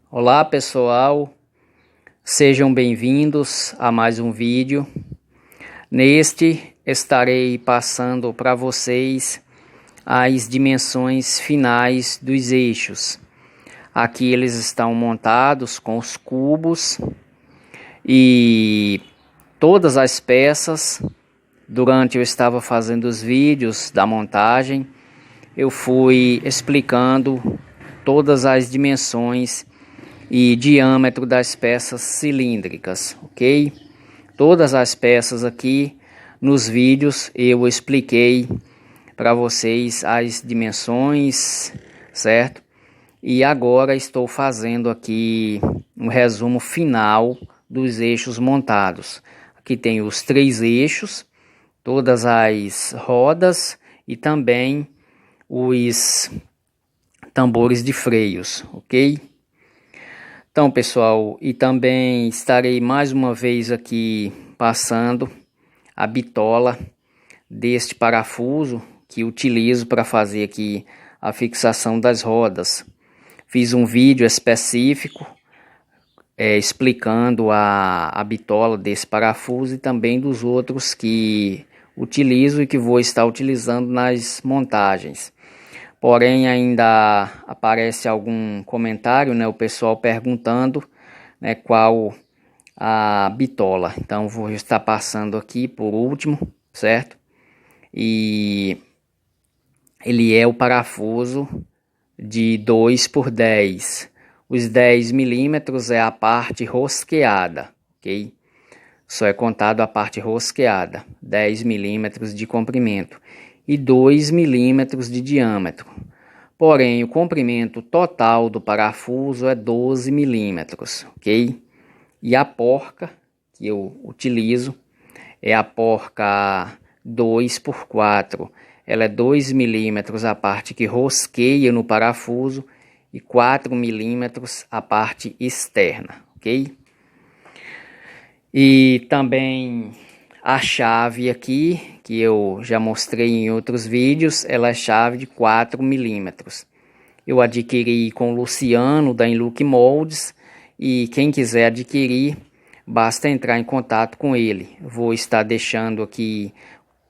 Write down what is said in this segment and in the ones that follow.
Olá pessoal, sejam bem-vindos a mais um vídeo. Neste estarei passando para vocês as dimensões finais dos eixos. Aqui eles estão montados com os cubos e todas as peças. Durante eu estava fazendo os vídeos da montagem, eu fui explicando todas as dimensões e diâmetro das peças cilíndricas, ok? Todas as peças aqui nos vídeos eu expliquei para vocês as dimensões, certo? E agora estou fazendo aqui um resumo final dos eixos montados. Aqui tem os 3 eixos, todas as rodas e também os tambores de freios, ok? Então pessoal, e também estarei mais uma vez aqui passando a bitola deste parafuso que utilizo para fazer aqui a fixação das rodas. Fiz um vídeo específico explicando a bitola desse parafuso e também dos outros que utilizo e que vou estar utilizando nas montagens. Porém, ainda aparece algum comentário, né, o pessoal perguntando, né, qual a bitola. Então, vou estar passando aqui por último, certo? E ele é o parafuso de 2x10. Os 10 milímetros é a parte rosqueada, ok? Só é contado a parte rosqueada, 10 milímetros de comprimento e 2 milímetros de diâmetro. Porém, o comprimento total do parafuso é 12 milímetros, ok? E a porca que eu utilizo é a porca 2x4. Ela é 2 milímetros a parte que rosqueia no parafuso e 4 milímetros a parte externa, ok? E também a chave aqui, que eu já mostrei em outros vídeos, ela é chave de 4 milímetros. Eu adquiri com o Luciano da Inlook Moldes e quem quiser adquirir, basta entrar em contato com ele. Vou estar deixando aqui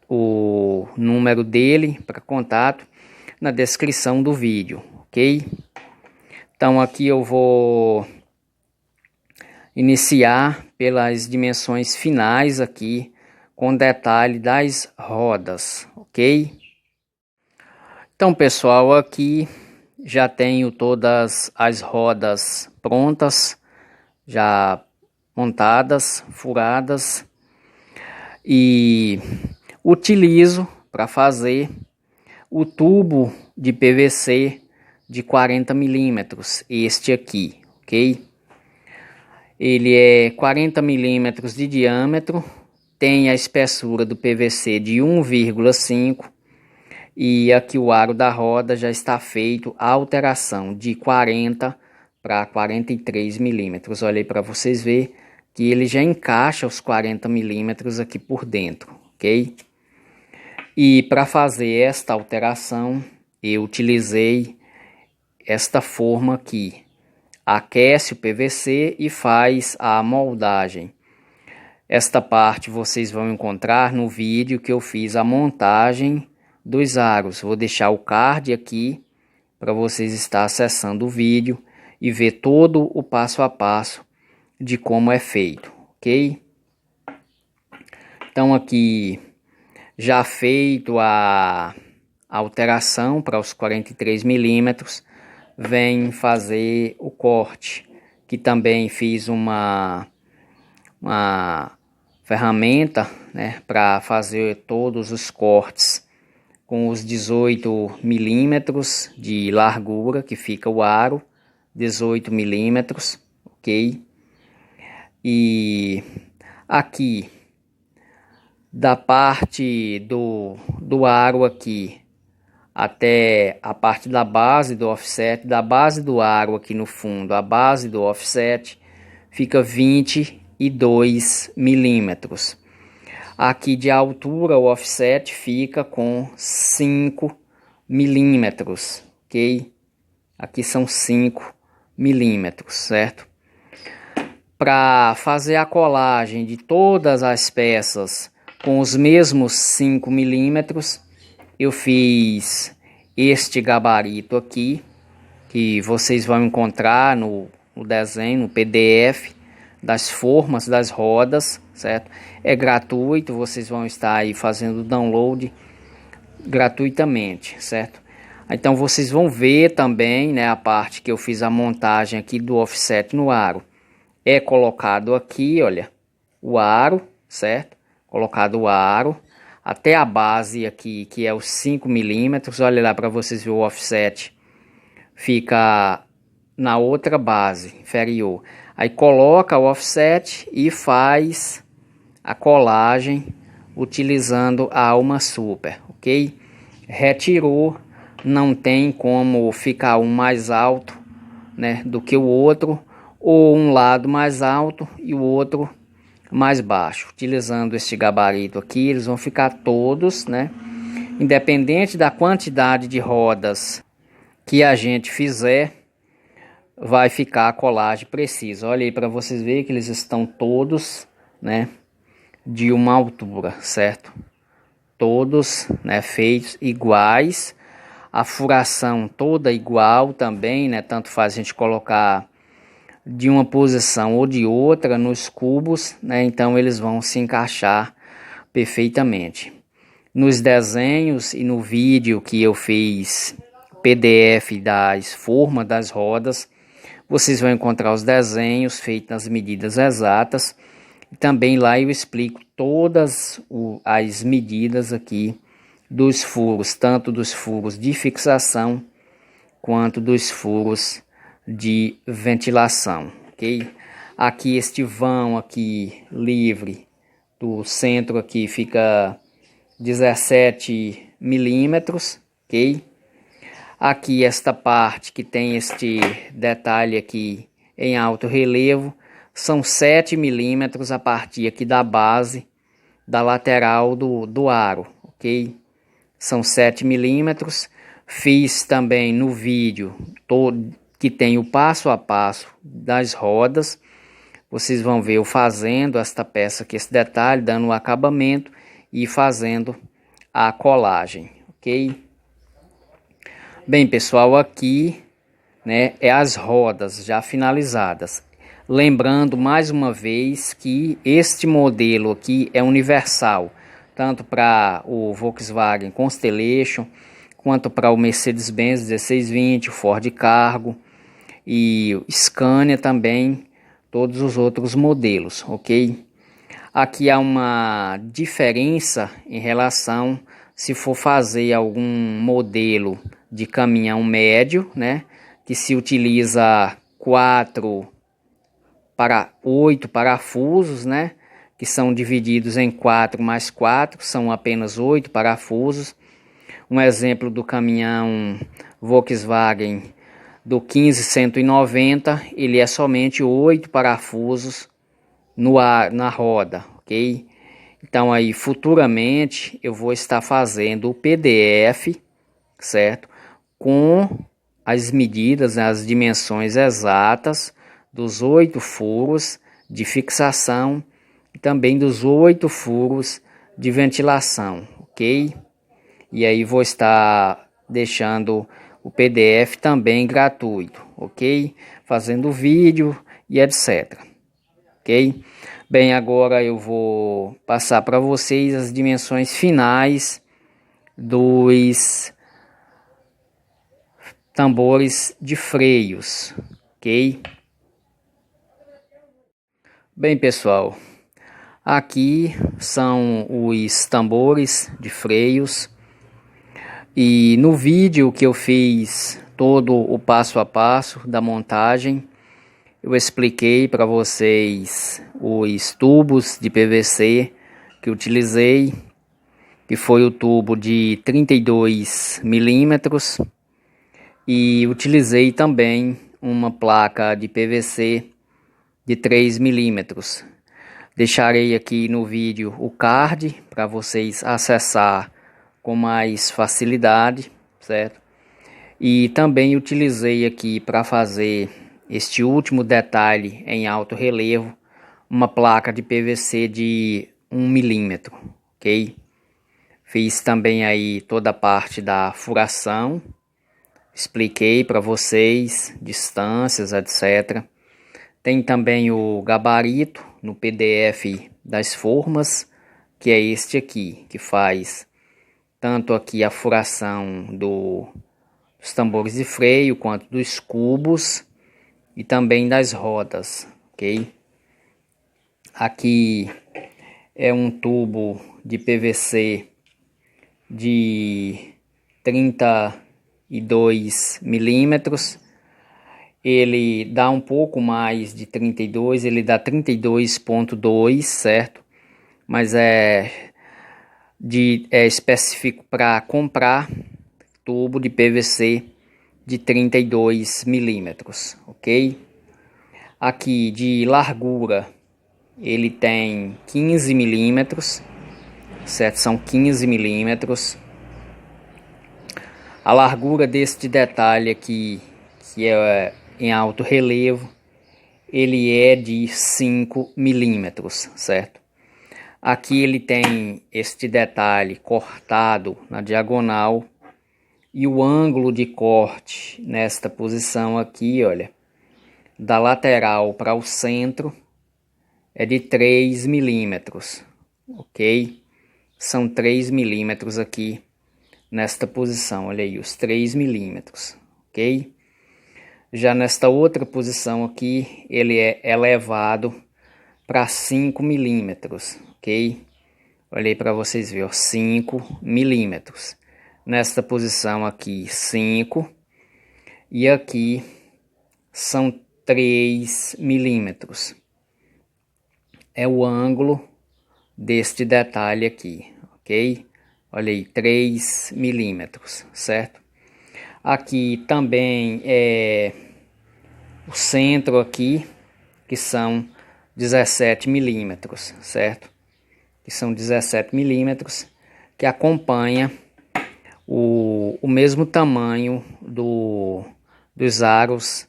o número dele para contato na descrição do vídeo, ok? Então aqui eu vou iniciar pelas dimensões finais aqui, com detalhe das rodas, ok? Então pessoal, aqui já tenho todas as rodas prontas, já montadas, furadas, e utilizo para fazer o tubo de PVC de 40 milímetros, este aqui, ok? Ele é 40 milímetros de diâmetro, tem a espessura do PVC de 1,5 e aqui o aro da roda já está feito a alteração de 40 para 43 milímetros. Olha aí para vocês verem que ele já encaixa os 40 milímetros aqui por dentro, ok? E para fazer esta alteração eu utilizei esta forma aqui. Aquece o PVC e faz a moldagem. Esta parte vocês vão encontrar no vídeo que eu fiz a montagem dos aros. Vou deixar o card aqui para vocês estar acessando o vídeo e ver todo o passo a passo de como é feito, ok? Então aqui já feito a alteração para os 43 milímetros, vem fazer o corte, que também fiz uma ferramenta, né, para fazer todos os cortes com os 18 milímetros de largura que fica o aro, 18 milímetros, ok? E aqui da parte do aro aqui até a parte da base do offset, da base do aro aqui no fundo, a base do offset fica 22 milímetros. Aqui de altura o offset fica com 5 milímetros, ok? Aqui são 5 milímetros, certo? Para fazer a colagem de todas as peças com os mesmos 5 milímetros, eu fiz este gabarito aqui, que vocês vão encontrar no desenho, no PDF das formas das rodas, certo? É gratuito, vocês vão estar aí fazendo o download gratuitamente, certo? Então vocês vão ver também, né, a parte que eu fiz a montagem aqui do offset no aro. É colocado aqui, olha, o aro, certo? Colocado o aro até a base aqui, que é os 5 milímetros. Olha lá para vocês verem o offset. Fica na outra base inferior. Aí coloca o offset e faz a colagem utilizando a Alma Super, ok? Retirou, não tem como ficar um mais alto, né, do que o outro, ou um lado mais alto e o outro mais baixo. Utilizando este gabarito aqui, eles vão ficar todos, né, independente da quantidade de rodas que a gente fizer, vai ficar a colagem precisa. Olha aí para vocês verem que eles estão todos, né, de uma altura, certo? Todos, né, feitos iguais. A furação toda igual também, né? Tanto faz a gente colocar de uma posição ou de outra nos cubos, né? Então eles vão se encaixar perfeitamente. Nos desenhos e no vídeo que eu fiz PDF das formas das rodas, vocês vão encontrar os desenhos feitos nas medidas exatas. E também lá eu explico todas as medidas aqui dos furos, tanto dos furos de fixação quanto dos furos de ventilação, ok? Aqui este vão aqui livre do centro aqui fica 17 milímetros, ok? Aqui esta parte que tem este detalhe aqui em alto relevo são 7 milímetros a partir aqui da base da lateral do aro, ok? São 7 milímetros. Fiz também no vídeo todo que tem o passo a passo das rodas. Vocês vão ver eu fazendo esta peça aqui, esse detalhe, dando o acabamento e fazendo a colagem, ok? Bem, pessoal, aqui, né, é as rodas já finalizadas. Lembrando mais uma vez que este modelo aqui é universal, tanto para o Volkswagen Constellation, quanto para o Mercedes-Benz 1620, o Ford Cargo e o Scania também, todos os outros modelos, ok? Aqui há uma diferença em relação se for fazer algum modelo de caminhão médio, né, que se utiliza 4 para 8 parafusos, né, que são divididos em 4 mais 4, são apenas 8 parafusos. Um exemplo do caminhão Volkswagen do 15190, ele é somente 8 parafusos na roda, ok? Então aí futuramente eu vou estar fazendo o PDF, certo? Com as medidas, as dimensões exatas dos 8 furos de fixação e também dos 8 furos de ventilação, ok? E aí vou estar deixando o PDF também gratuito, ok? Fazendo vídeo e etc, ok? Bem, agora eu vou passar para vocês as dimensões finais dos tambores de freios, ok? Bem, pessoal, aqui são os tambores de freios e no vídeo que eu fiz todo o passo a passo da montagem, eu expliquei para vocês os tubos de PVC que utilizei, que foi o tubo de 32 milímetros, e utilizei também uma placa de PVC de 3 milímetros. Deixarei aqui no vídeo o card para vocês acessar com mais facilidade, certo? E também utilizei aqui para fazer este último detalhe em alto relevo, uma placa de PVC de 1 milímetro, ok? Fiz também aí toda a parte da furação, expliquei para vocês, distâncias, etc. Tem também o gabarito no PDF das formas, que é este aqui, que faz tanto aqui a furação dos tambores de freio, quanto dos cubos e também das rodas, ok? Aqui é um tubo de PVC de 32 milímetros. Ele dá um pouco mais de 32, ele dá 32,2, certo? Mas é específico para comprar tubo de PVC de 32 milímetros, ok? Aqui de largura ele tem 15 milímetros, certo? São 15 milímetros. A largura deste detalhe aqui, que é em alto relevo, ele é de 5 milímetros, certo? Aqui ele tem este detalhe cortado na diagonal e o ângulo de corte nesta posição aqui, olha, da lateral para o centro é de 3 milímetros, ok? São 3 milímetros aqui nesta posição, olha aí, os 3 milímetros, ok? Já nesta outra posição aqui, ele é elevado para 5 milímetros, ok? Olhei para vocês verem, 5 milímetros. Nesta posição aqui, 5. E aqui são 3 milímetros. É o ângulo deste detalhe aqui, ok? Olha aí, 3 milímetros, certo? Aqui também é o centro aqui, que são 17 milímetros, certo? Que são 17 milímetros, que acompanha o mesmo tamanho dos aros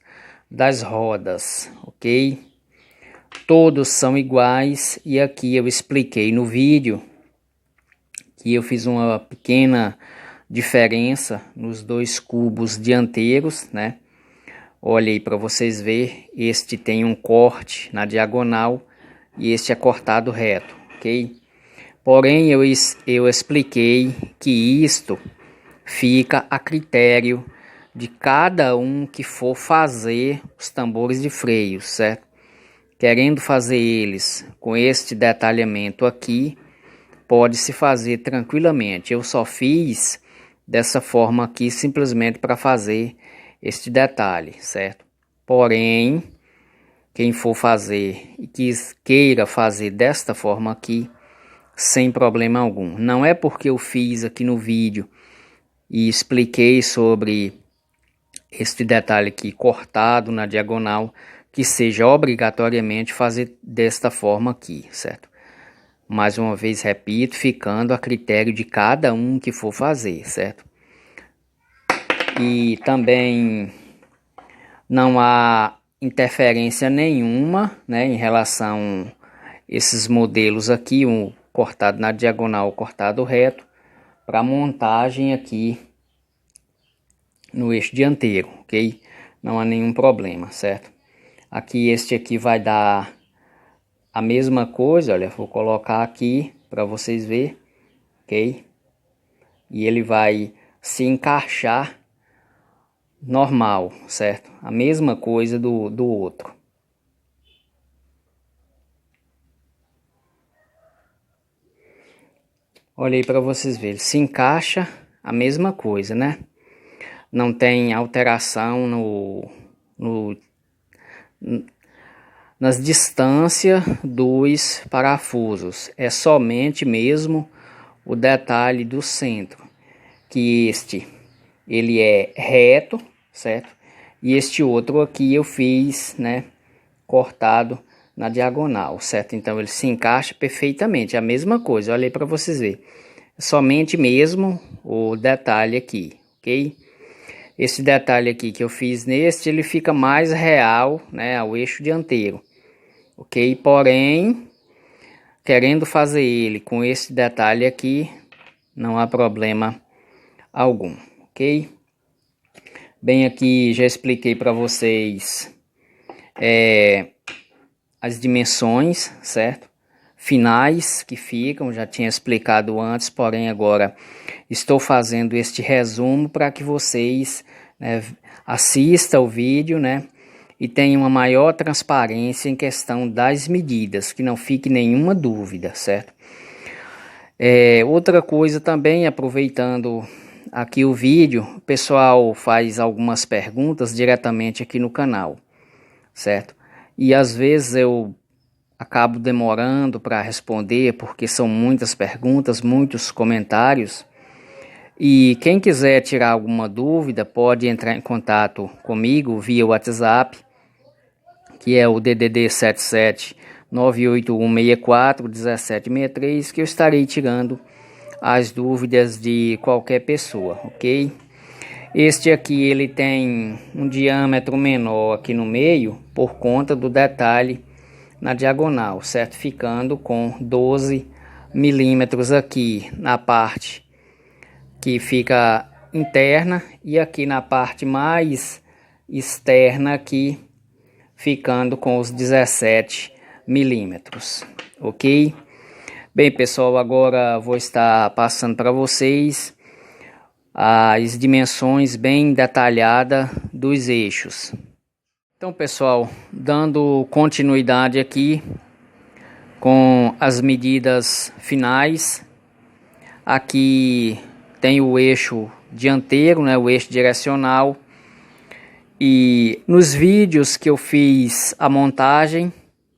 das rodas, ok? Todos são iguais e aqui eu expliquei no vídeo que eu fiz uma pequena diferença nos dois cubos dianteiros, né? Olha aí para vocês verem, este tem um corte na diagonal e este é cortado reto, ok? Porém, eu expliquei que isto fica a critério de cada um que for fazer os tambores de freio, certo? Querendo fazer eles com este detalhamento aqui, pode-se fazer tranquilamente. Eu só fiz dessa forma aqui simplesmente para fazer este detalhe, certo? Porém, quem for fazer e queira fazer desta forma aqui, sem problema algum. Não é porque eu fiz aqui no vídeo e expliquei sobre este detalhe aqui cortado na diagonal que seja obrigatoriamente fazer desta forma aqui, certo? Mais uma vez repito, ficando a critério de cada um que for fazer, certo? E também não há interferência nenhuma, né, em relação a esses modelos aqui, um cortado na diagonal, cortado reto, para montagem aqui no eixo dianteiro, ok? Não há nenhum problema, certo? Aqui este aqui vai dar a mesma coisa, olha, vou colocar aqui para vocês verem, ok? E ele vai se encaixar normal, certo? A mesma coisa do outro. Olha aí para vocês verem, se encaixa a mesma coisa, né? Não tem alteração nas distâncias dos parafusos. É somente mesmo o detalhe do centro, que ele é reto, certo? E este outro aqui eu fiz, né, cortado na diagonal, certo? Então ele se encaixa perfeitamente, a mesma coisa. Olha aí para vocês verem. Somente mesmo o detalhe aqui, ok? esse detalhe aqui que eu fiz neste, ele fica mais real, né, ao eixo dianteiro, ok? Porém, querendo fazer ele com esse detalhe aqui, não há problema algum, ok? Bem, aqui já expliquei para vocês as dimensões, certo? Finais que ficam, já tinha explicado antes, porém agora estou fazendo este resumo para que vocês, né, assistam o vídeo, né, e tenham uma maior transparência em questão das medidas, que não fique nenhuma dúvida, certo? Outra coisa também, aproveitando aqui o vídeo, o pessoal faz algumas perguntas diretamente aqui no canal, certo? E às vezes eu acabo demorando para responder, porque são muitas perguntas, muitos comentários. E quem quiser tirar alguma dúvida, pode entrar em contato comigo via WhatsApp, que é o DDD 77 98164 1763, que eu estarei tirando as dúvidas de qualquer pessoa, ok? Este aqui ele tem um diâmetro menor aqui no meio, por conta do detalhe na diagonal, certo? Ficando com 12 milímetros aqui na parte que fica interna e aqui na parte mais externa aqui, ficando com os 17 milímetros, ok? Bem, pessoal, agora vou estar passando para vocês as dimensões bem detalhadas dos eixos. Então, pessoal, dando continuidade aqui com as medidas finais, aqui tem o eixo dianteiro, né, o eixo direcional, e nos vídeos que eu fiz a montagem,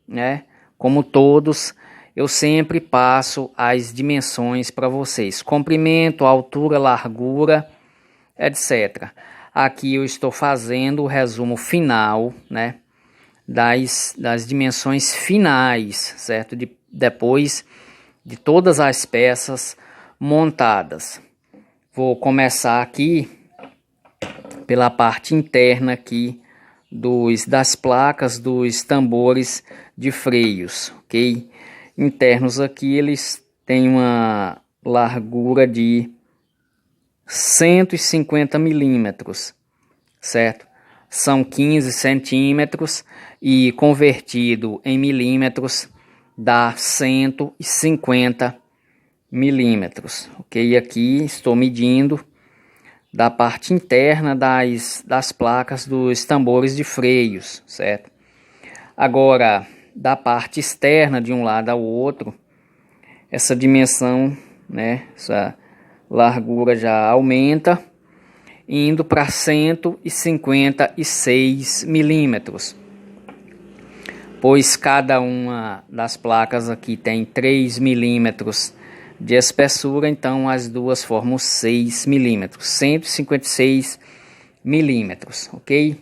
né, como todos, eu sempre passo as dimensões para vocês, comprimento, altura, largura, etc. Aqui eu estou fazendo o resumo final, né, das dimensões finais, certo? Depois de todas as peças montadas. Vou começar aqui pela parte interna aqui das placas dos tambores de freios, ok? Internos aqui eles têm uma largura de 150 milímetros, certo? São 15 centímetros e convertido em milímetros dá 150 milímetros, ok? Aqui estou medindo da parte interna das placas dos tambores de freios, certo? Agora, da parte externa de um lado ao outro, essa dimensão, né, essa largura já aumenta, indo para 156 milímetros, pois cada uma das placas aqui tem 3 milímetros de espessura, então as duas formam 6 milímetros, 156 milímetros, ok?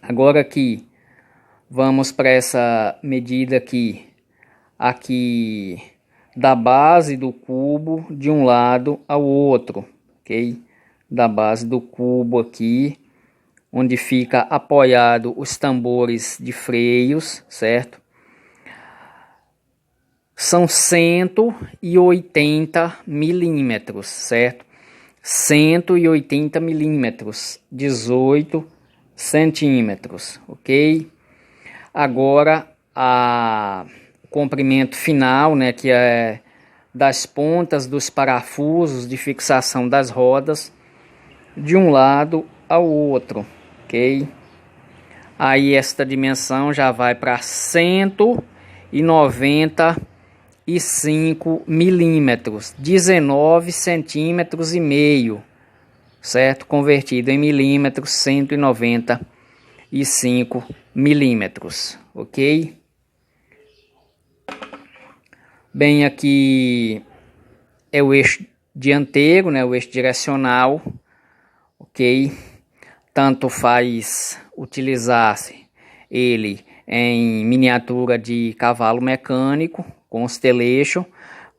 Agora aqui, vamos para essa medida aqui da base do cubo de um lado ao outro, ok? Da base do cubo aqui, onde fica apoiado os tambores de freios, certo? São 180 milímetros, certo? 180 milímetros, 18 centímetros, ok? Agora, o comprimento final, né, que é das pontas dos parafusos de fixação das rodas, de um lado ao outro, ok? Aí esta dimensão já vai para 195 milímetros, 19 centímetros e meio, certo? Convertido em milímetros, 195 milímetros, ok? Bem, aqui é o eixo dianteiro, né? O eixo direcional, ok? Tanto faz utilizar-se ele em miniatura de cavalo mecânico, Constellation,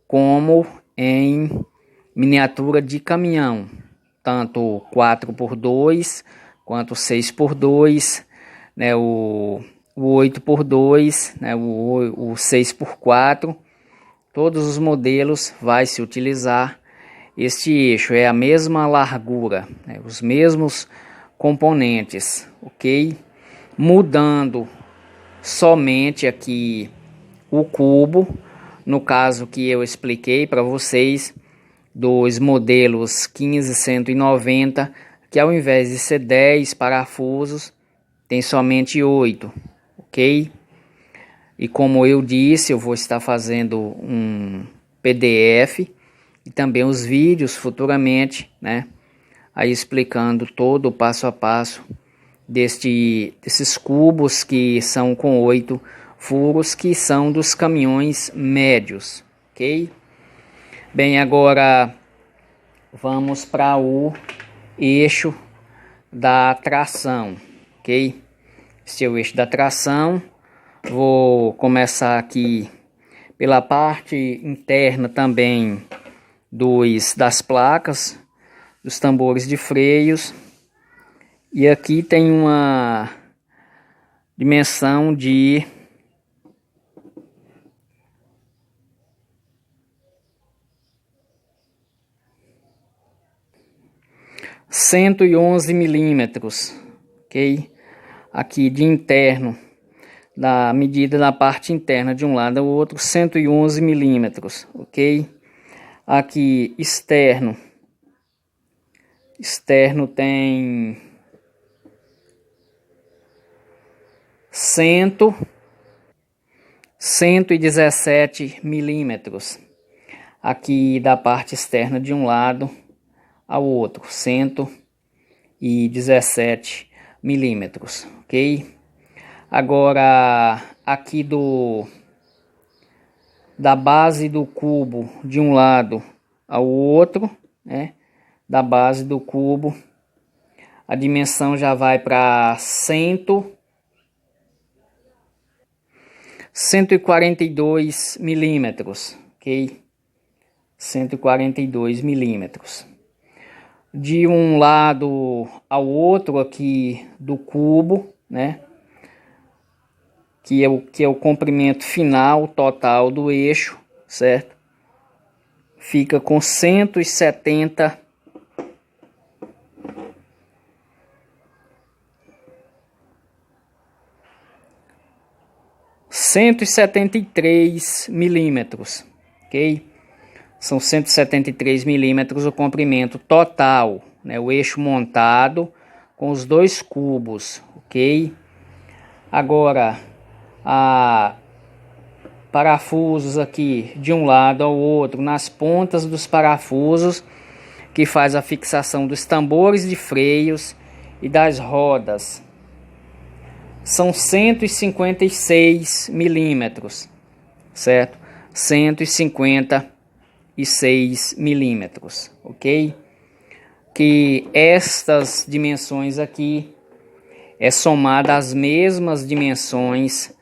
como em miniatura de caminhão, tanto 4x2 quanto 6x2, né, o 8x2, né, o 6x4. Todos os modelos vai se utilizar este eixo, é a mesma largura, né, os mesmos componentes, ok? Mudando somente aqui o cubo, no caso que eu expliquei para vocês, dos modelos 15190, que ao invés de ser 10 parafusos, tem somente 8, ok? E como eu disse, eu vou estar fazendo um PDF e também os vídeos futuramente, né? Aí explicando todo o passo a passo desses cubos que são com 8 furos, que são dos caminhões médios, ok? Bem, agora vamos para o eixo da tração, ok? Este é o eixo da tração. Vou começar aqui pela parte interna também das placas, dos tambores de freios. E aqui tem uma dimensão de 111 milímetros, ok? Aqui de interno, da medida da parte interna de um lado ao outro, 111 milímetros, ok? Aqui externo tem 117 milímetros. Aqui da parte externa de um lado ao outro, 117 milímetros, ok? Agora, aqui da base do cubo de um lado ao outro, né? Da base do cubo, a dimensão já vai para 142 milímetros, ok? 142 milímetros. De um lado ao outro aqui do cubo, né? Que é o comprimento final total do eixo, certo? Fica com 173 milímetros, ok? São 173 milímetros o comprimento total, né? O eixo montado com os dois cubos, ok? Agora, parafusos aqui de um lado ao outro, nas pontas dos parafusos, que faz a fixação dos tambores de freios e das rodas. São 156 milímetros, certo? 156 milímetros, ok? Que estas dimensões aqui é somada às mesmas dimensões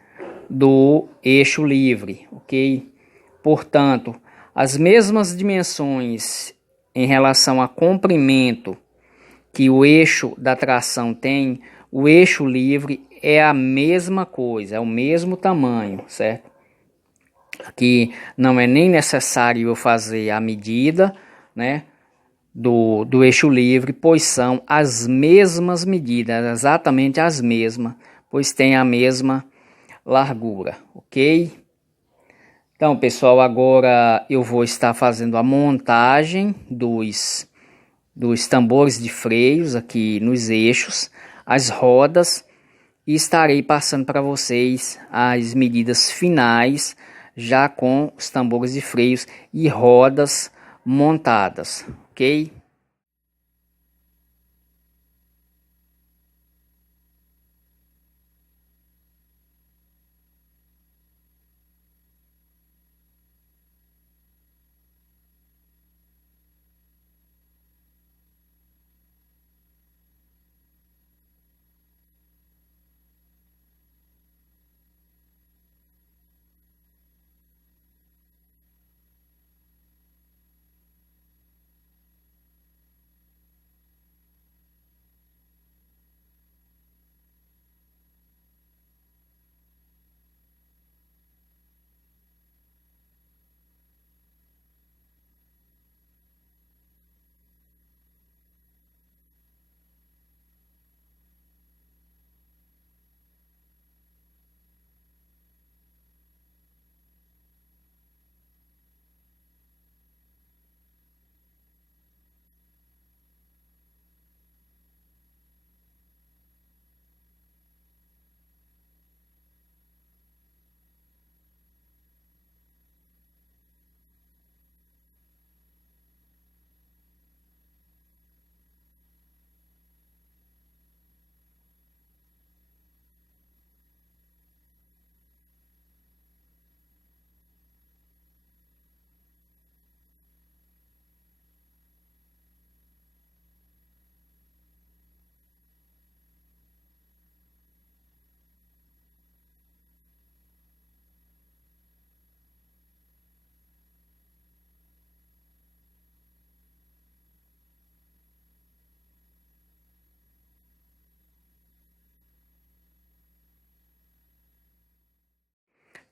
do eixo livre, ok? Portanto, as mesmas dimensões em relação a comprimento que o eixo da tração tem, o eixo livre é a mesma coisa, é o mesmo tamanho, certo? Aqui não é nem necessário eu fazer a medida, né, do eixo livre, pois são as mesmas medidas, exatamente as mesmas, pois tem a mesma largura, ok? Então, pessoal, agora eu vou estar fazendo a montagem dos tambores de freios aqui nos eixos, as rodas, e estarei passando para vocês as medidas finais, já com os tambores de freios e rodas montadas, ok?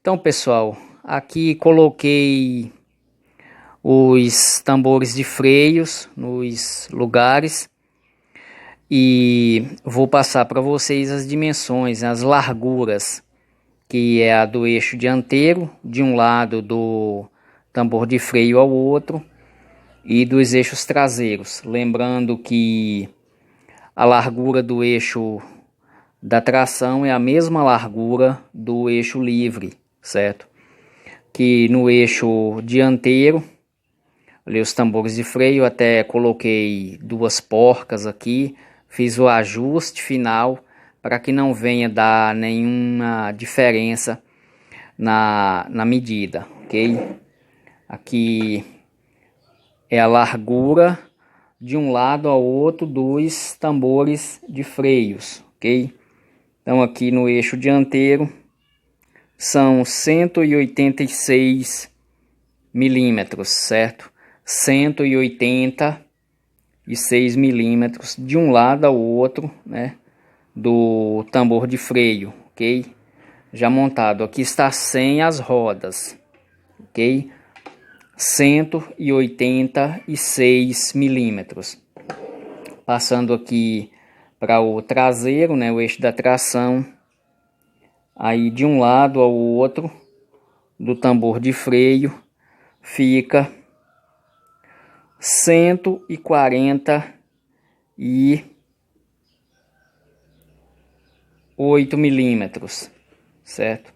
Então, pessoal, aqui coloquei os tambores de freios nos lugares e vou passar para vocês as dimensões, as larguras, que é a do eixo dianteiro, de um lado do tambor de freio ao outro, e dos eixos traseiros. Lembrando que a largura do eixo da tração é a mesma largura do eixo livre, certo? Que no eixo dianteiro, ali os tambores de freio, até coloquei duas porcas aqui, fiz o ajuste final para que não venha dar nenhuma diferença na medida, ok? Aqui é a largura de um lado ao outro dos tambores de freios, ok? Então aqui no eixo dianteiro são 186 milímetros, certo? 186 milímetros de um lado ao outro, né? Do tambor de freio, ok? Já montado. Aqui está sem as rodas, ok? 186 milímetros. Passando aqui para o traseiro, né? O eixo da tração. Aí de um lado ao outro do tambor de freio fica 148 milímetros, certo?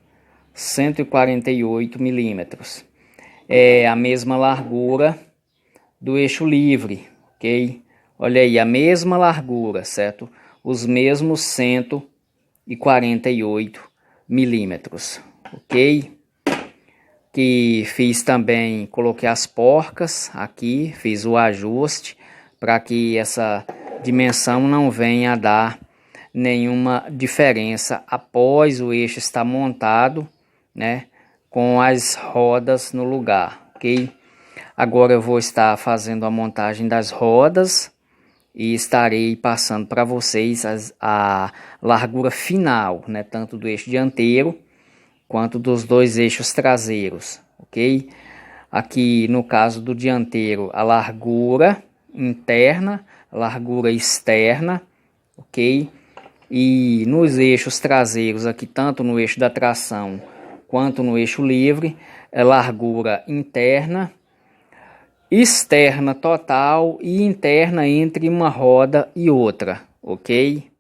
148 milímetros. É a mesma largura do eixo livre, ok? Olha aí, a mesma largura, certo? Os mesmos 148 milímetros, ok? Que fiz também, coloquei as porcas aqui, fiz o ajuste para que essa dimensão não venha a dar nenhuma diferença após o eixo estar montado, né, com as rodas no lugar, ok? Agora eu vou estar fazendo a montagem das rodas e estarei passando para vocês a largura final, né, tanto do eixo dianteiro quanto dos dois eixos traseiros, ok? Aqui no caso do dianteiro, a largura interna, a largura externa, ok? E nos eixos traseiros, aqui tanto no eixo da tração quanto no eixo livre, é largura interna, externa total e interna entre uma roda e outra, ok?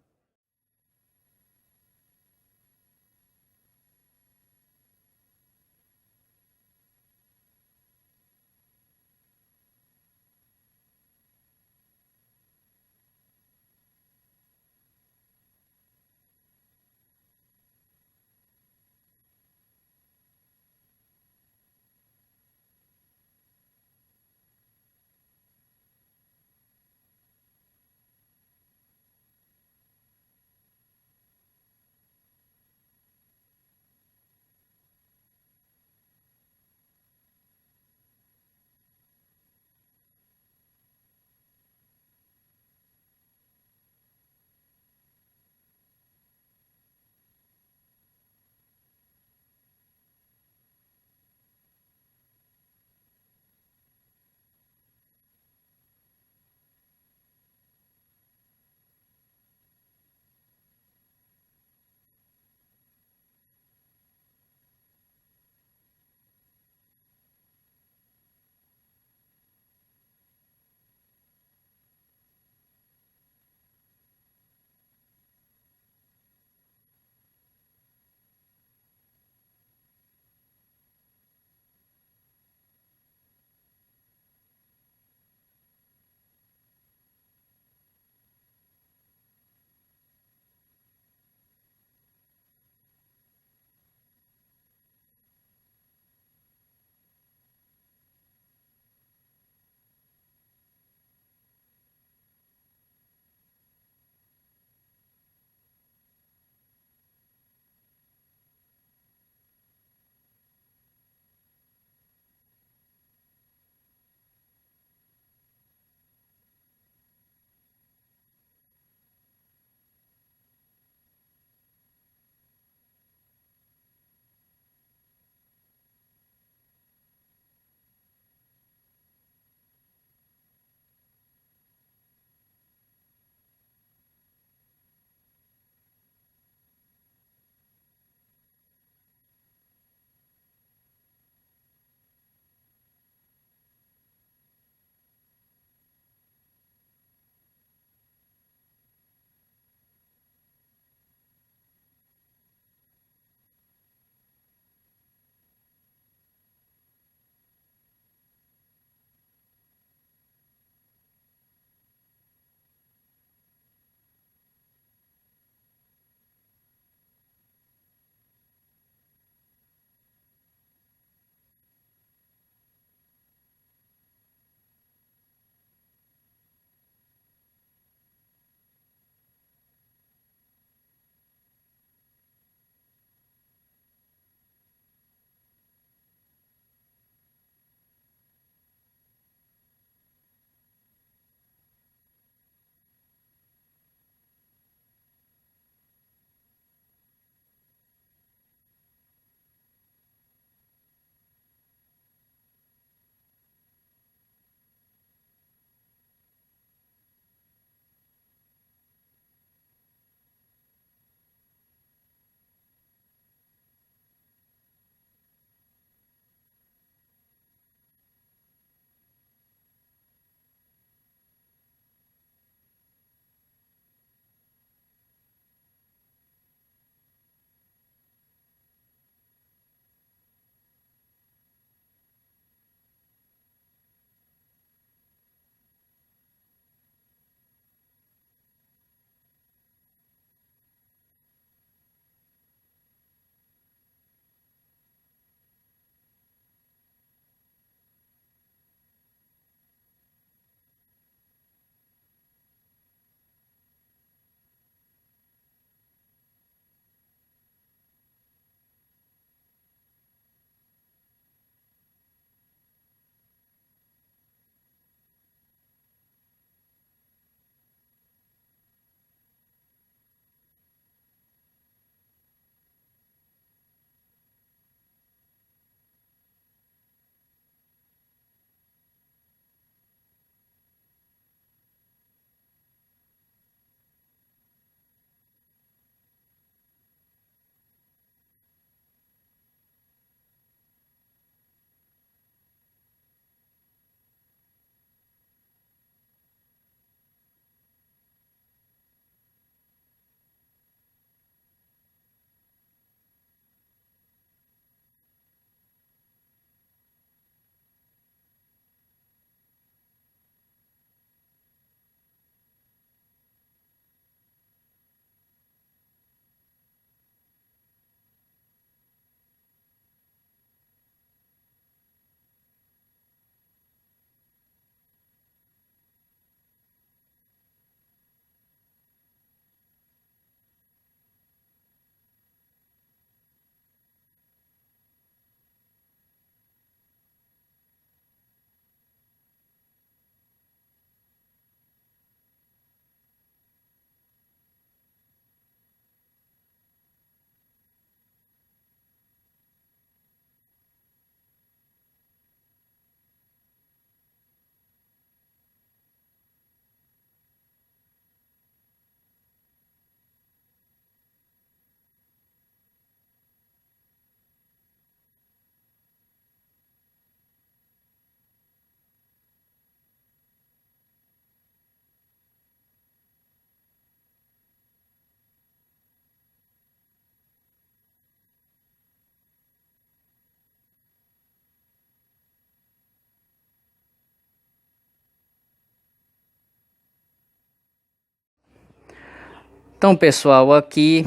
Então, pessoal, aqui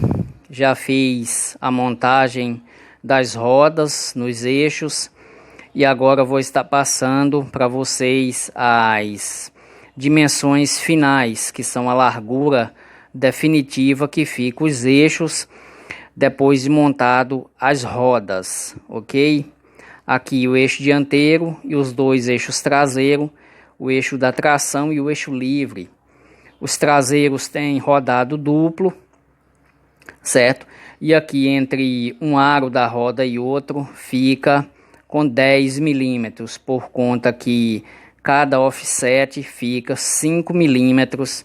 já fiz a montagem das rodas nos eixos e agora vou estar passando para vocês as dimensões finais, que são a largura definitiva que fica os eixos depois de montado as rodas, ok? Aqui o eixo dianteiro e os dois eixos traseiros, o eixo da tração e o eixo livre. Os traseiros têm rodado duplo, certo? E aqui entre um aro da roda e outro fica com 10 milímetros, por conta que cada offset fica 5 milímetros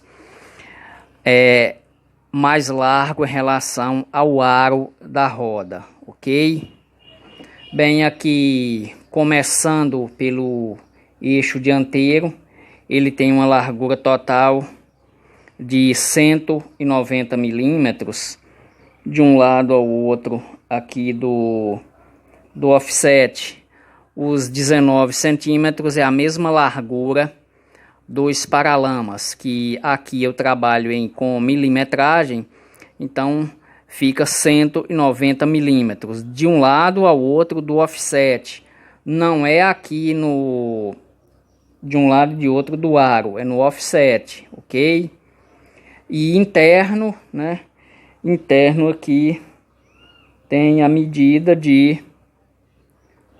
mais largo em relação ao aro da roda, ok? Bem, aqui começando pelo eixo dianteiro, ele tem uma largura total de 190 milímetros de um lado ao outro aqui do offset. Os 19 centímetros é a mesma largura dos paralamas, que aqui eu trabalho com milimetragem, então fica 190 milímetros de um lado ao outro do offset. Não é aqui de um lado e de outro do aro, é no offset, ok? E interno, né? Interno aqui tem a medida de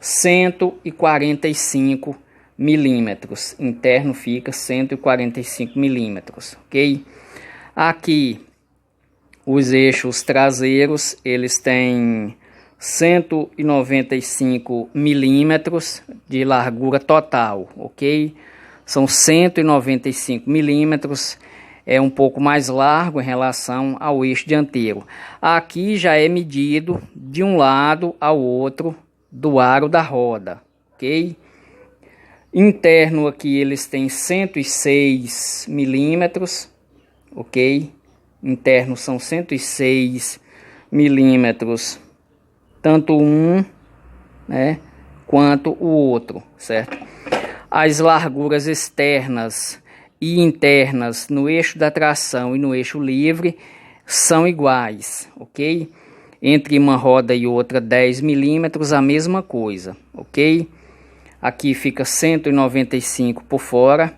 145 milímetros. Interno fica 145 milímetros, ok? Aqui os eixos traseiros, eles têm 195 milímetros de largura total, ok? São 195 milímetros, é um pouco mais largo em relação ao eixo dianteiro. Aqui já é medido de um lado ao outro do aro da roda, ok? Interno aqui eles têm 106 milímetros, ok? Interno são 106 milímetros, tanto um, né, quanto o outro, certo? As larguras externas e internas no eixo da tração e no eixo livre são iguais, ok? Entre uma roda e outra 10 milímetros, a mesma coisa, ok? Aqui fica 195 por fora,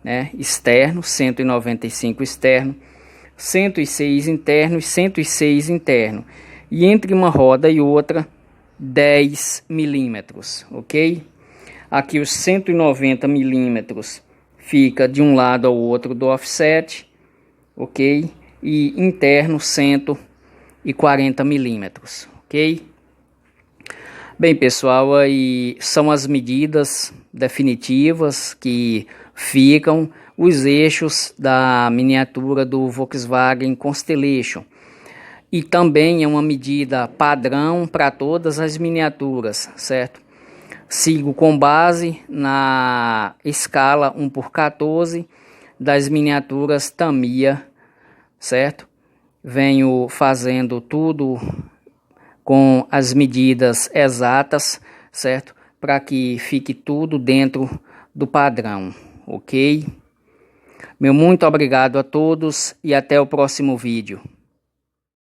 né, externo, 195 externo, 106 interno e 106 interno. E entre uma roda e outra, 10 milímetros, ok? Aqui os 190 milímetros fica de um lado ao outro do offset, ok? E interno 140 milímetros, ok? Bem, pessoal, aí são as medidas definitivas que ficam os eixos da miniatura do Volkswagen Constellation. E também é uma medida padrão para todas as miniaturas, certo? Sigo com base na escala 1/14 das miniaturas Tamiya, certo? Venho fazendo tudo com as medidas exatas, certo? Para que fique tudo dentro do padrão, ok? Meu muito obrigado a todos e até o próximo vídeo.